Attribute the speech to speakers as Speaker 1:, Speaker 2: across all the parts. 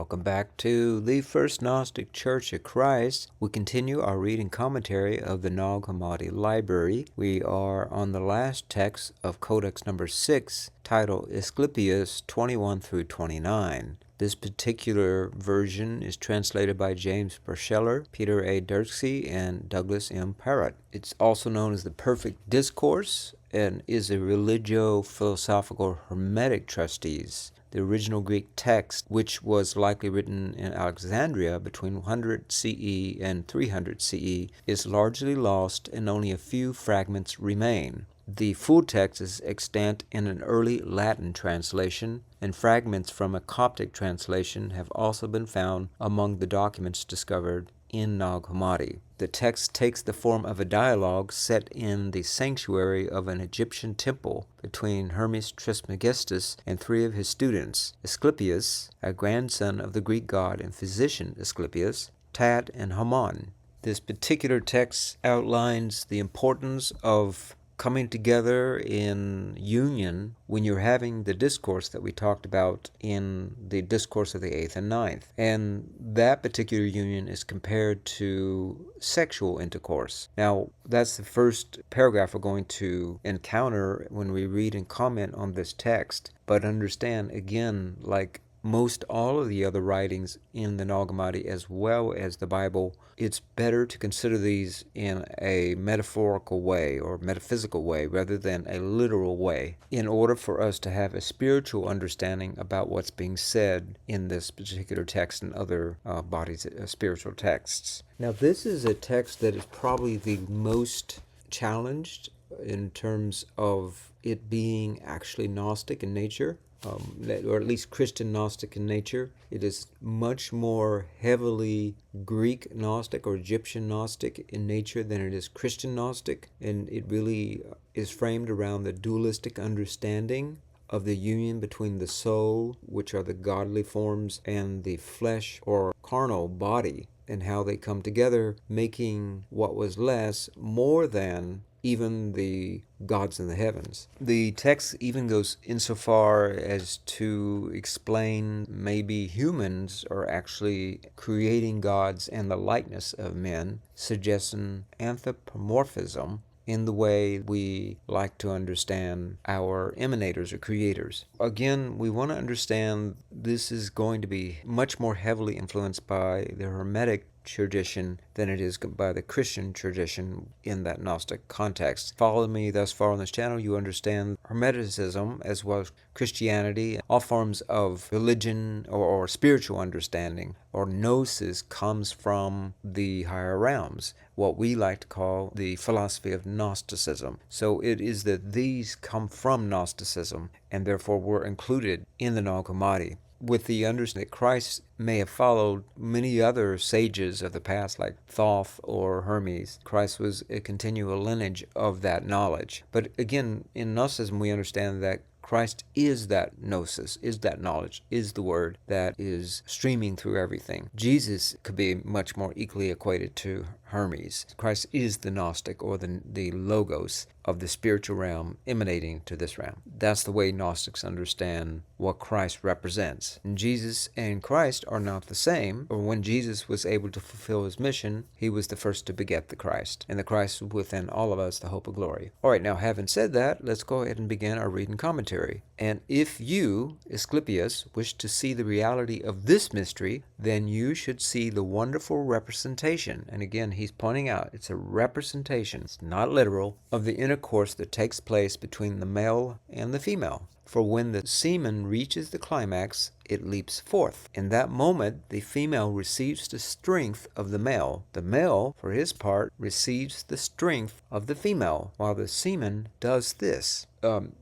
Speaker 1: Welcome back to the First Gnostic Church of Christ. We continue our reading commentary of the Nag Hammadi Library. We are on the last text of Codex number 6, titled Asclepius 21 through 29. This particular version is translated by James Burscheller, Peter A. Dirksey, and Douglas M. Parrott. It's also known as the Perfect Discourse and is a religio-philosophical hermetic treatise. The original Greek text, which was likely written in Alexandria between 100 CE and 300 CE, is largely lost and only a few fragments remain. The full text is extant in an early Latin translation, and fragments from a Coptic translation have also been found among the documents discovered in Nag Hammadi. The text takes the form of a dialogue set in the sanctuary of an Egyptian temple between Hermes Trismegistus and three of his students, Asclepius, a grandson of the Greek god and physician Asclepius, Tat, and Haman. This particular text outlines the importance of coming together in union when you're having the discourse that we talked about in the discourse of the 8th and 9th. And that particular union is compared to sexual intercourse. Now, that's the first paragraph we're going to encounter when we read and comment on this text. But understand, again, like most all of the other writings in the Nag Hammadi as well as the Bible, it's better to consider these in a metaphorical way or metaphysical way rather than a literal way in order for us to have a spiritual understanding about what's being said in this particular text and other bodies of spiritual texts. Now, this is a text that is probably the most challenged in terms of it being actually Gnostic in nature. Or at least Christian Gnostic in nature. It is much more heavily Greek Gnostic or Egyptian Gnostic in nature than it is Christian Gnostic, and it really is framed around the dualistic understanding of the union between the soul, which are the godly forms, and the flesh or carnal body, and how they come together, making what was less more than even the gods in the heavens. The text even goes insofar as to explain maybe humans are actually creating gods in the likeness of men, suggesting anthropomorphism in the way we like to understand our emanators or creators. Again, we want to understand this is going to be much more heavily influenced by the Hermetic tradition than it is by the Christian tradition in that Gnostic context. Follow me thus far on this channel, you understand Hermeticism as well as Christianity, all forms of religion or spiritual understanding or gnosis comes from the higher realms, what we like to call the philosophy of Gnosticism. So it is that these come from Gnosticism and therefore were included in the Nag Hammadi, with the understanding that Christ may have followed many other sages of the past like Thoth or Hermes. Christ was a continual lineage of that knowledge. But again, in Gnosticism we understand that Christ is that gnosis, is that knowledge, is the word that is streaming through everything. Jesus could be much more equally equated to Hermes. Christ is the Gnostic or the logos of the spiritual realm emanating to this realm. That's the way Gnostics understand what Christ represents. And Jesus and Christ are not the same. Or when Jesus was able to fulfill his mission, he was the first to beget the Christ. And the Christ within all of us, the hope of glory. All right, now having said that, let's go ahead and begin our reading commentary. And if you, Asclepius, wish to see the reality of this mystery, then you should see the wonderful representation. And again, he's pointing out it's a representation, it's not literal, of the intercourse that takes place between the male and the female. For when the semen reaches the climax, it leaps forth. In that moment, the female receives the strength of the male. The male, for his part, receives the strength of the female, while the semen does this.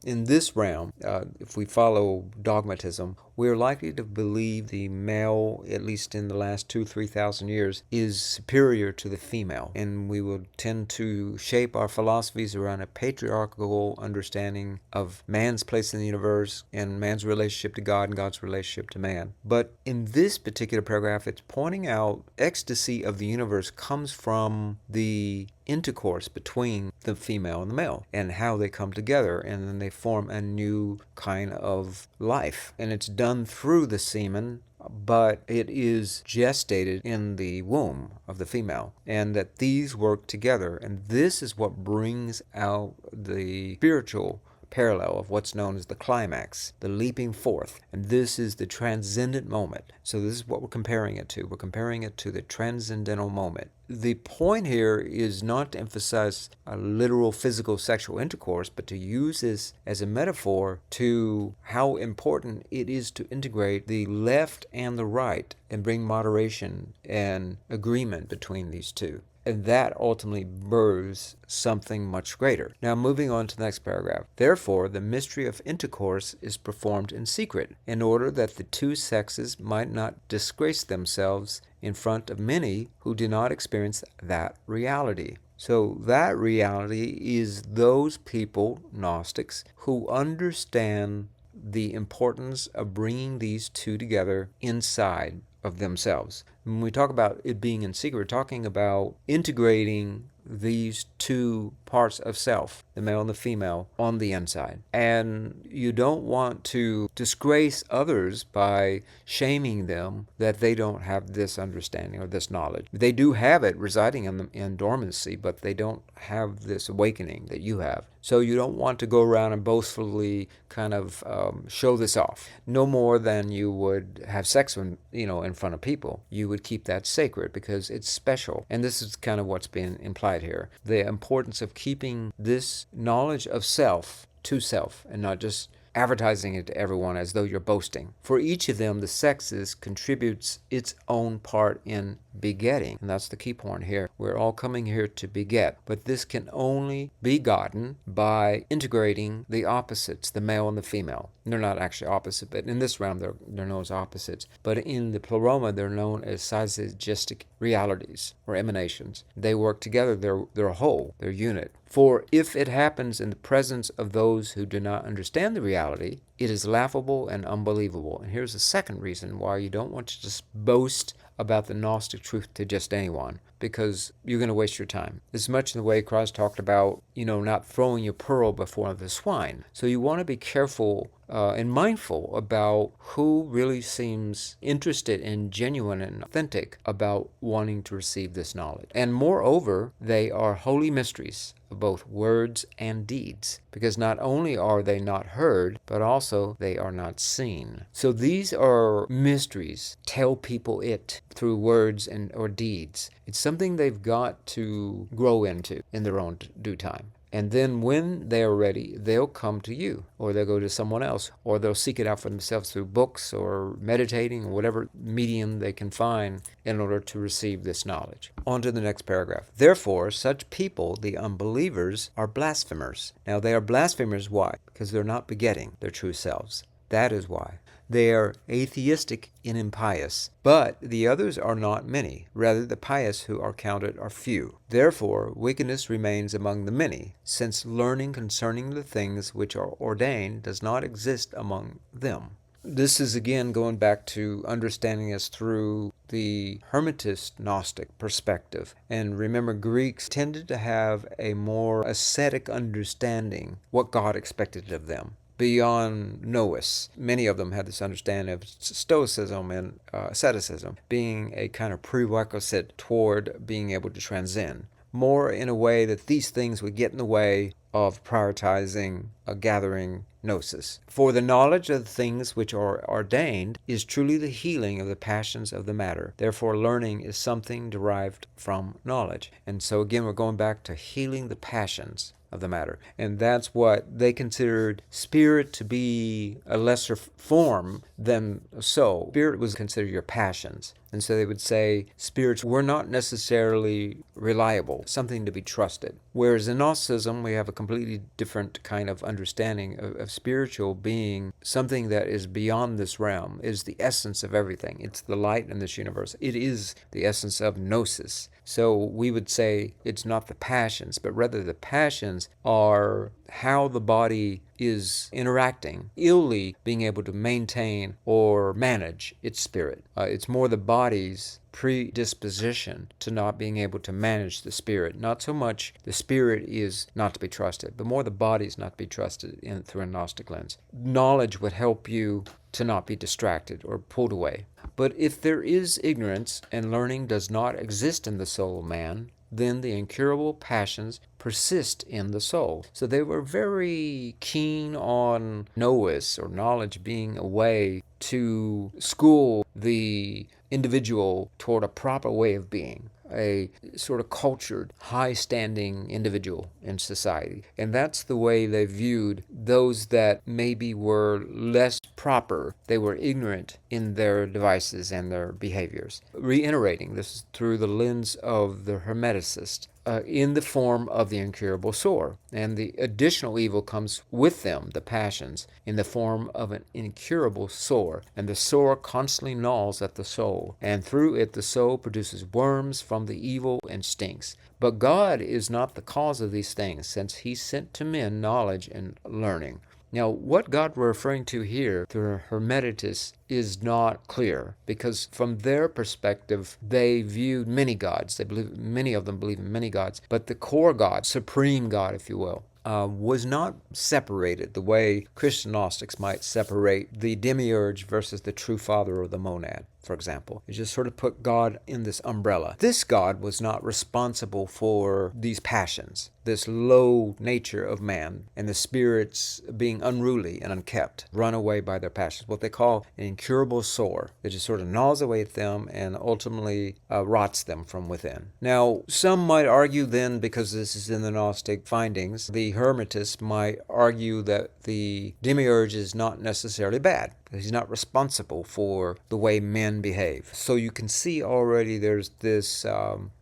Speaker 1: In this realm, if we follow dogmatism, we're likely to believe the male, at least in the last 2,000-3,000 years, is superior to the female. And we will tend to shape our philosophies around a patriarchal understanding of man's place in the universe and man's relationship to God and God's relationship to man. But in this particular paragraph, it's pointing out ecstasy of the universe comes from the intercourse between the female and the male and how they come together, and then they form a new kind of life. And it's done through the semen but it is gestated in the womb of the female, and that these work together. And this is what brings out the spiritual parallel of what's known as the climax, the leaping forth. And this is the transcendent moment. So this is what we're comparing it to. We're comparing it to the transcendental moment. The point here is not to emphasize a literal physical sexual intercourse, but to use this as a metaphor to how important it is to integrate the left and the right and bring moderation and agreement between these two. And that ultimately births something much greater. Now, moving on to the next paragraph. Therefore, the mystery of intercourse is performed in secret, in order that the two sexes might not disgrace themselves in front of many who do not experience that reality. So that reality is those people, Gnostics, who understand the importance of bringing these two together inside of themselves. When we talk about it being in secret, we're talking about integrating these two parts of self, the male and the female, on the inside. And you don't want to disgrace others by shaming them that they don't have this understanding or this knowledge. They do have it residing in dormancy, but they don't have this awakening that you have. So you don't want to go around and boastfully kind of show this off. No more than you would have sex when, in front of people. You would keep that sacred because it's special. And this is kind of what's being implied here. The importance of keeping this knowledge of self to self and not just advertising it to everyone as though you're boasting. For each of them, the sexes contributes its own part in begetting. And that's the key point here. We're all coming here to beget. But this can only be gotten by integrating the opposites, the male and the female. They're not actually opposite, but in this realm, they're known as opposites. But in the pleroma, they're known as syzygistic realities or emanations. They work together. They're a whole. They're a unit. For if it happens in the presence of those who do not understand the reality, it is laughable and unbelievable. And here's the second reason why you don't want to just boast about the Gnostic truth to just anyone, because you're going to waste your time. As much in the way Christ talked about, not throwing your pearl before the swine. So you want to be careful and mindful about who really seems interested and genuine and authentic about wanting to receive this knowledge. And moreover, they are holy mysteries of both words and deeds, because not only are they not heard, but also they are not seen. So these are mysteries. Tell people it through words or deeds. It's something they've got to grow into in their own due time. And then when they are ready, they'll come to you, or they'll go to someone else, or they'll seek it out for themselves through books or meditating or whatever medium they can find in order to receive this knowledge. On to the next paragraph. Therefore, such people, the unbelievers, are blasphemers. Now, they are blasphemers. Why? Because they're not begetting their true selves. That is why. They are atheistic and impious, but the others are not many. Rather, the pious who are counted are few. Therefore, wickedness remains among the many, since learning concerning the things which are ordained does not exist among them. This is again going back to understanding us through the Hermetist Gnostic perspective. And remember, Greeks tended to have a more ascetic understanding what God expected of them. Beyond nous. Many of them had this understanding of Stoicism and asceticism being a kind of prerequisite toward being able to transcend. More in a way that these things would get in the way of prioritizing a gathering gnosis. For the knowledge of the things which are ordained is truly the healing of the passions of the matter. Therefore, learning is something derived from knowledge. And so again, we're going back to healing the passions of the matter. And that's what they considered spirit to be a lesser form than soul. Spirit was considered your passions. And so they would say spirits were not necessarily reliable, something to be trusted. Whereas in Gnosticism, we have a completely different kind of understanding of spiritual being something that is beyond this realm, is the essence of everything. It's the light in this universe. It is the essence of gnosis. So we would say it's not the passions, but rather the passions are how the body is interacting, illy being able to maintain or manage its spirit. It's more the body's predisposition to not being able to manage the spirit. Not so much the spirit is not to be trusted, but more the body is not to be trusted through a Gnostic lens. Knowledge would help you to not be distracted or pulled away. But if there is ignorance and learning does not exist in the soul of man, then the incurable passions persist in the soul. So they were very keen on nous, or knowledge, being a way to school the individual toward a proper way of being, a sort of cultured, high-standing individual in society. And that's the way they viewed those that maybe were less proper. They were ignorant in their devices and their behaviors. Reiterating, this is through the lens of the Hermeticist, in the form of the incurable sore. And the additional evil comes with them, the passions, in the form of an incurable sore. And the sore constantly gnaws at the soul, and through it the soul produces worms from the evil and stinks. But God is not the cause of these things, since he sent to men knowledge and learning. Now, what God we're referring to here, through Hermeticists, is not clear, because from their perspective, they viewed many gods. Many of them believe in many gods, but the core God, supreme God, if you will, was not separated the way Christian Gnostics might separate the demiurge versus the true father or the monad, for example. It just sort of put God in this umbrella. This God was not responsible for these passions, this low nature of man, and the spirits being unruly and unkept, run away by their passions, what they call an incurable sore that just sort of gnaws away at them and ultimately rots them from within. Now, some might argue then, because this is in the Gnostic findings, the Hermetists might argue that the demiurge is not necessarily bad. He's not responsible for the way men behave. So you can see already there's this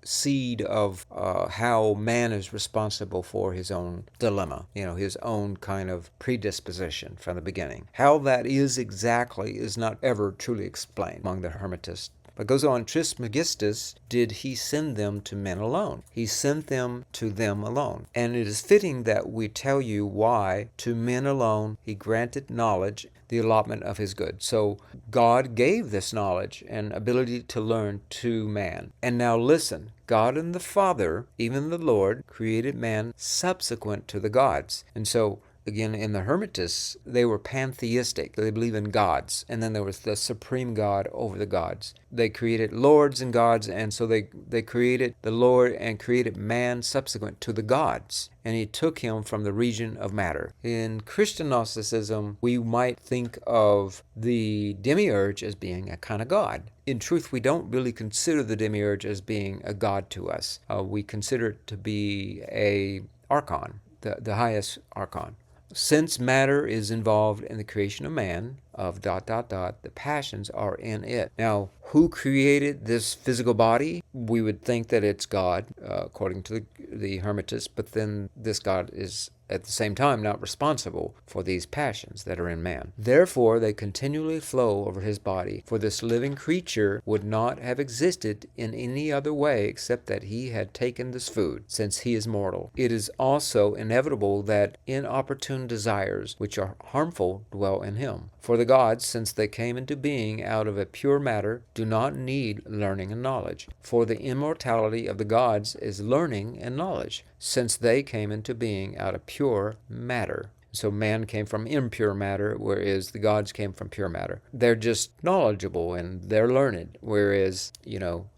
Speaker 1: seed of how man is responsible for his own dilemma, his own kind of predisposition from the beginning. How that is exactly is not ever truly explained among the Hermetists. But goes on, Trismegistus, did he send them to men alone? He sent them to them alone. And it is fitting that we tell you why to men alone he granted knowledge, the allotment of his good. So God gave this knowledge and ability to learn to man. And now listen, God and the Father, even the Lord, created man subsequent to the gods. And so again, in the Hermetists, they were pantheistic. They believe in gods. And then there was the supreme God over the gods. They created lords and gods, and so they created the Lord and created man subsequent to the gods. And he took him from the region of matter. In Christian Gnosticism, we might think of the demiurge as being a kind of god. In truth, we don't really consider the demiurge as being a god to us. We consider it to be a archon, the highest archon. Since matter is involved in the creation of man, the passions are in it. Now, who created this physical body? We would think that it's God, according to the Hermetists, but then this God is at the same time not responsible for these passions that are in man. Therefore, they continually flow over his body, for this living creature would not have existed in any other way except that he had taken this food, since he is mortal. It is also inevitable that inopportune desires, which are harmful, dwell in him. For the gods, since they came into being out of a pure matter, do not need learning and knowledge. For the immortality of the gods is learning and knowledge, since they came into being out of pure matter. So man came from impure matter, whereas the gods came from pure matter. They're just knowledgeable and they're learned, whereas,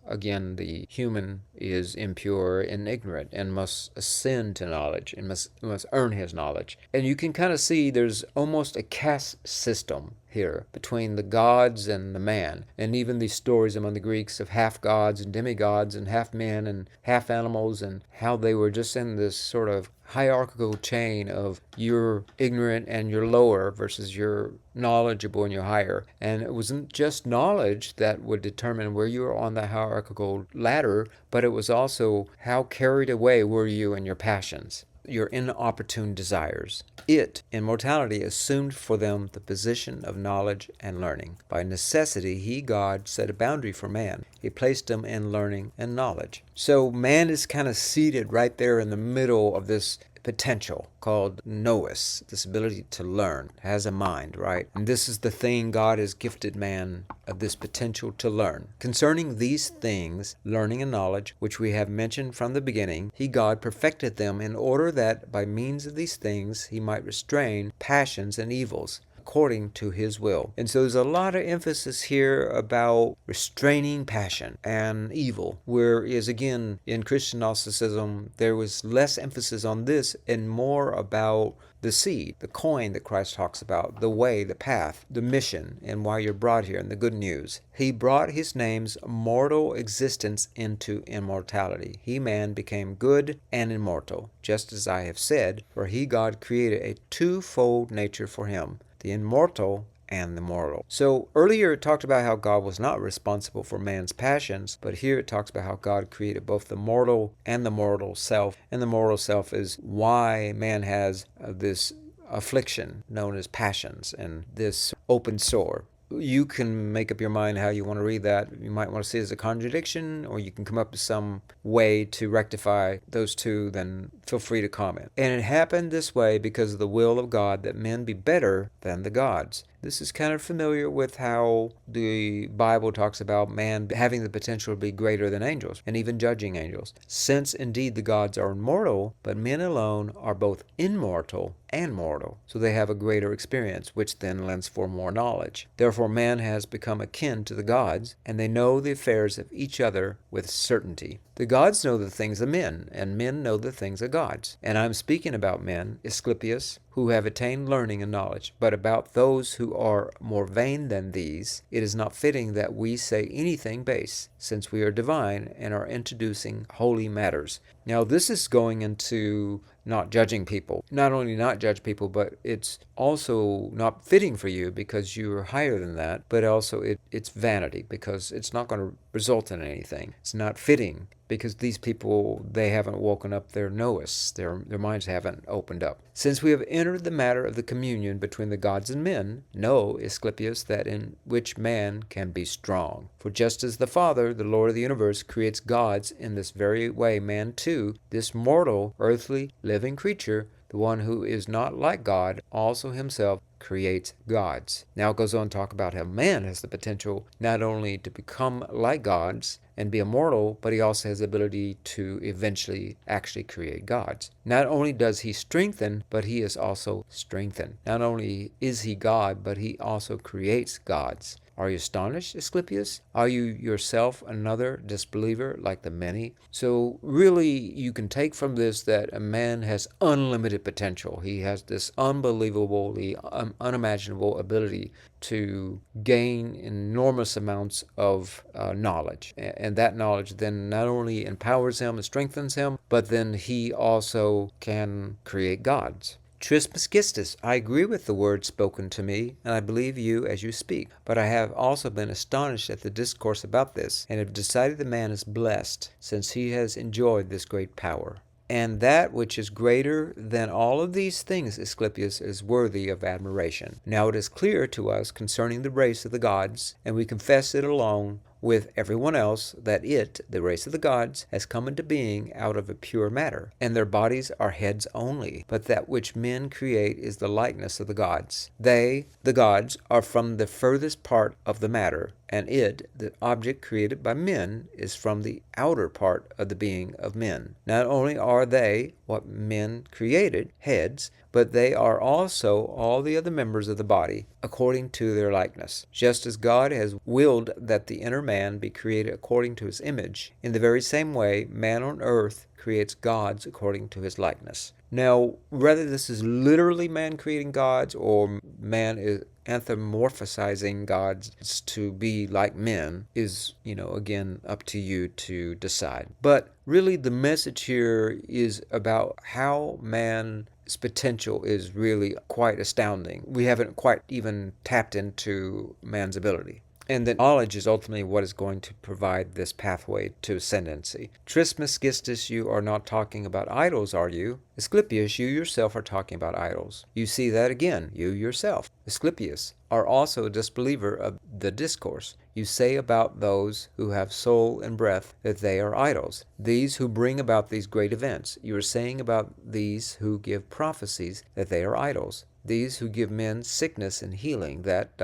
Speaker 1: again, the human is impure and ignorant and must ascend to knowledge and must earn his knowledge. And you can kind of see there's almost a caste system here between the gods and the man. And even these stories among the Greeks of half gods and demigods and half men and half animals, and how they were just in this sort of hierarchical chain of you're ignorant and you're lower versus you're knowledgeable and you're higher. And it wasn't just knowledge that would determine where you were on the hierarchical ladder, but it was also how carried away were you in your passions, your inopportune desires. It, immortality, assumed for them the position of knowledge and learning. By necessity, he, God, set a boundary for man. He placed him in learning and knowledge. So man is kind of seated right there in the middle of this potential called nous, this ability to learn, has a mind, right? And this is the thing God has gifted man, of this potential to learn. Concerning these things, learning and knowledge, which we have mentioned from the beginning, he, God, perfected them in order that by means of these things he might restrain passions and evils, according to his will. And so there's a lot of emphasis here about restraining passion and evil, whereas again in Christian Gnosticism there was less emphasis on this and more about the seed, the coin that Christ talks about, the way, the path, the mission, and why you're brought here, and the good news. He brought his name's mortal existence into immortality. He, man, became good and immortal, just as I have said, for he, God, created a twofold nature for him, the immortal and the mortal. So earlier it talked about how God was not responsible for man's passions, but here it talks about how God created both the mortal and the mortal self. And the mortal self is why man has this affliction known as passions and this open sore. You can make up your mind how you want to read that. You might want to see it as a contradiction, or you can come up with some way to rectify those two, then feel free to comment. And it happened this way because of the will of God that men be better than the gods. This is kind of familiar with how the Bible talks about man having the potential to be greater than angels, and even judging angels. Since indeed the gods are immortal, but men alone are both immortal and mortal, so they have a greater experience, which then lends for more knowledge. Therefore man has become akin to the gods, and they know the affairs of each other with certainty. The gods know the things of men, and men know the things of gods. And I'm speaking about men, Asclepius, who have attained learning and knowledge. But about those who are more vain than these, it is not fitting that we say anything base, since we are divine and are introducing holy matters. Now this is going into not judging people. Not only not judge people, but it's also not fitting for you because you're higher than that, but also it's vanity because it's not going to result in anything. It's not fitting because these people, they haven't woken up their nois, their minds haven't opened up. Since we have entered the matter of the communion between the gods and men, know, Asclepius, that in which man can be strong. For just as the Father, the Lord of the universe, creates gods in this very way, man too, this mortal, earthly, living creature, the one who is not like God, also himself creates gods. Now it goes on to talk about how man has the potential not only to become like gods and be immortal, but he also has the ability to eventually actually create gods. Not only does he strengthen, but he is also strengthened. Not only is he God, but he also creates gods. Are you astonished, Asclepius? Are you yourself another disbeliever like the many? So really, you can take from this that a man has unlimited potential. He has this unbelievably, unimaginable ability to gain enormous amounts of knowledge. And that knowledge then not only empowers him and strengthens him, but then he also can create gods. Trismegistus, I agree with the words spoken to me, and I believe you as you speak. But I have also been astonished at the discourse about this, and have decided the man is blessed, since he has enjoyed this great power. And that which is greater than all of these things, Asclepius, is worthy of admiration. Now it is clear to us concerning the race of the gods, and we confess it along with everyone else, that it, the race of the gods, has come into being out of a pure matter, and their bodies are heads only. But that which men create is the likeness of the gods. They, the gods, are from the furthest part of the matter, and it, the object created by men, is from the outer part of the being of men. Not only are they, what men created, heads, but they are also all the other members of the body, according to their likeness. Just as God has willed that the inner man be created according to his image, in the very same way man on earth creates gods according to his likeness. Now, whether this is literally man creating gods or man is anthropomorphizing gods to be like men is, again, up to you to decide. But really the message here is about how man's potential is really quite astounding. We haven't quite even tapped into man's ability. And that knowledge is ultimately what is going to provide this pathway to ascendancy. Trismegistus, you are not talking about idols, are you? Asclepius, you yourself are talking about idols. You see that again, you yourself, Asclepius, are also a disbeliever of the discourse. You say about those who have soul and breath that they are idols. These who bring about these great events. You are saying about these who give prophecies that they are idols. These who give men sickness and healing, that ...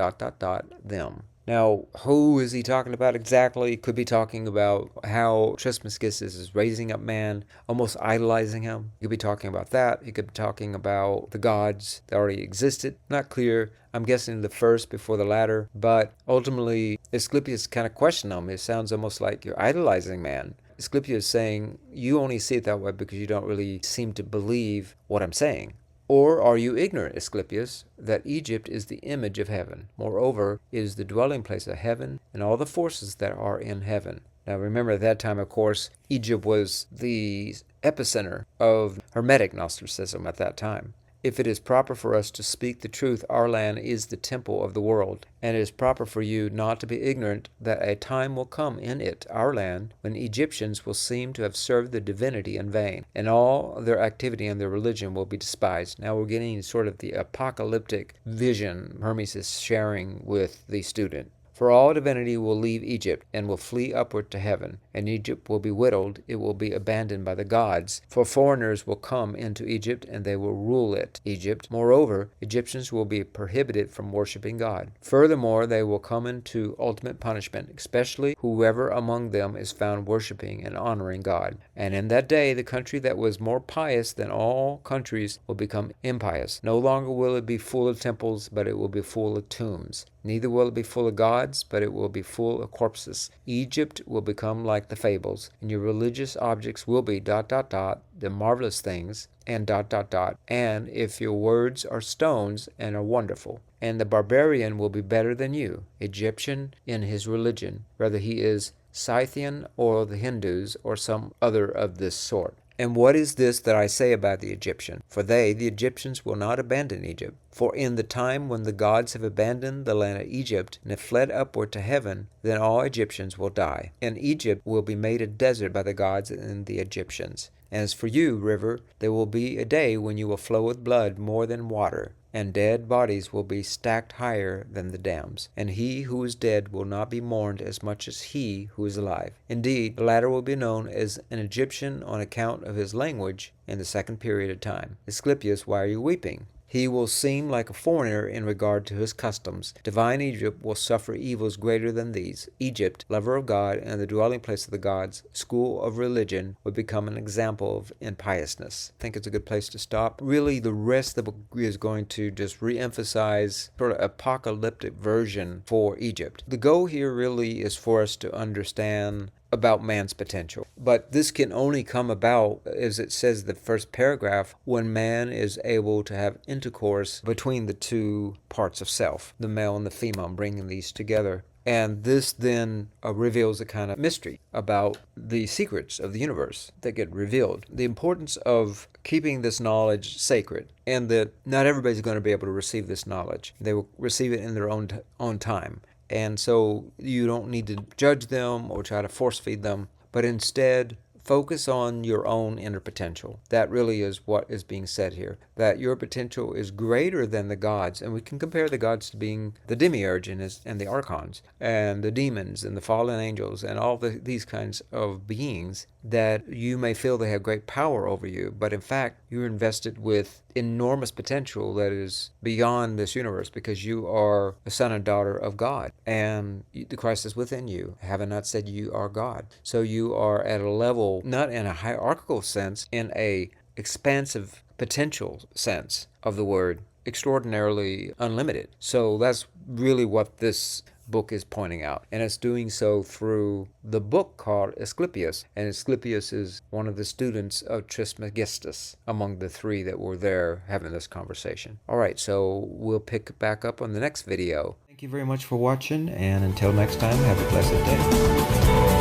Speaker 1: them. Now, who is he talking about exactly? Could be talking about how Trismegistus is raising up man, almost idolizing him. He could be talking about that. He could be talking about the gods that already existed. Not clear. I'm guessing the first before the latter. But ultimately, Asclepius kind of questioned him. It sounds almost like you're idolizing man. Asclepius is saying, you only see it that way because you don't really seem to believe what I'm saying. Or are you ignorant, Asclepius, that Egypt is the image of heaven? Moreover, it is the dwelling place of heaven and all the forces that are in heaven. Now remember, at that time, of course, Egypt was the epicenter of Hermetic Gnosticism at that time. If it is proper for us to speak the truth, our land is the temple of the world, and it is proper for you not to be ignorant that a time will come in it, our land, when Egyptians will seem to have served the divinity in vain, and all their activity and their religion will be despised. Now we're getting sort of the apocalyptic vision Hermes is sharing with the student. For all divinity will leave Egypt, and will flee upward to heaven, and Egypt will be whittled, it will be abandoned by the gods. For foreigners will come into Egypt, and they will rule it, Egypt. Moreover, Egyptians will be prohibited from worshiping God. Furthermore, they will come into ultimate punishment, especially whoever among them is found worshiping and honoring God. And in that day, the country that was more pious than all countries will become impious. No longer will it be full of temples, but it will be full of tombs. Neither will it be full of gods, but it will be full of corpses. Egypt will become like the fables, and your religious objects will be ... the marvelous things, and ... and if your words are stones and are wonderful. And the barbarian will be better than you, Egyptian in his religion, whether he is Scythian or the Hindus or some other of this sort. And what is this that I say about the Egyptian? For they, the Egyptians, will not abandon Egypt. For in the time when the gods have abandoned the land of Egypt and have fled upward to heaven, then all Egyptians will die. And Egypt will be made a desert by the gods and the Egyptians. As for you, river, there will be a day when you will flow with blood more than water, and dead bodies will be stacked higher than the dams. And he who is dead will not be mourned as much as he who is alive. Indeed, the latter will be known as an Egyptian on account of his language in the second period of time. Asclepius, why are you weeping? He will seem like a foreigner in regard to his customs. Divine Egypt will suffer evils greater than these. Egypt, lover of God and the dwelling place of the gods, school of religion, would become an example of impiousness. I think it's a good place to stop. Really, the rest of the book is going to just re-emphasize sort of apocalyptic version for Egypt. The goal here really is for us to understand about man's potential. But this can only come about, as it says in the first paragraph, when man is able to have intercourse between the two parts of self, the male and the female, bringing these together. And this then reveals a kind of mystery about the secrets of the universe that get revealed. The importance of keeping this knowledge sacred, and that not everybody's going to be able to receive this knowledge. They will receive it in their own time. And so you don't need to judge them or try to force feed them, but instead focus on your own inner potential. That really is what is being said here, that your potential is greater than the gods. And we can compare the gods to being the demiurge and the archons and the demons and the fallen angels and all these kinds of beings that you may feel they have great power over you, but in fact you're invested with enormous potential that is beyond this universe, because you are a son and daughter of God, and the Christ is within you. Have I not said you are God? So you are at a level, not in a hierarchical sense, in a expansive potential sense of the word, extraordinarily unlimited. So that's really what this book is pointing out, and it's doing so through the book called Asclepius, and Asclepius is one of the students of Trismegistus among the three that were there having this conversation. All right, so we'll pick back up on the next video. Thank you very much for watching, and until next time, have a blessed day.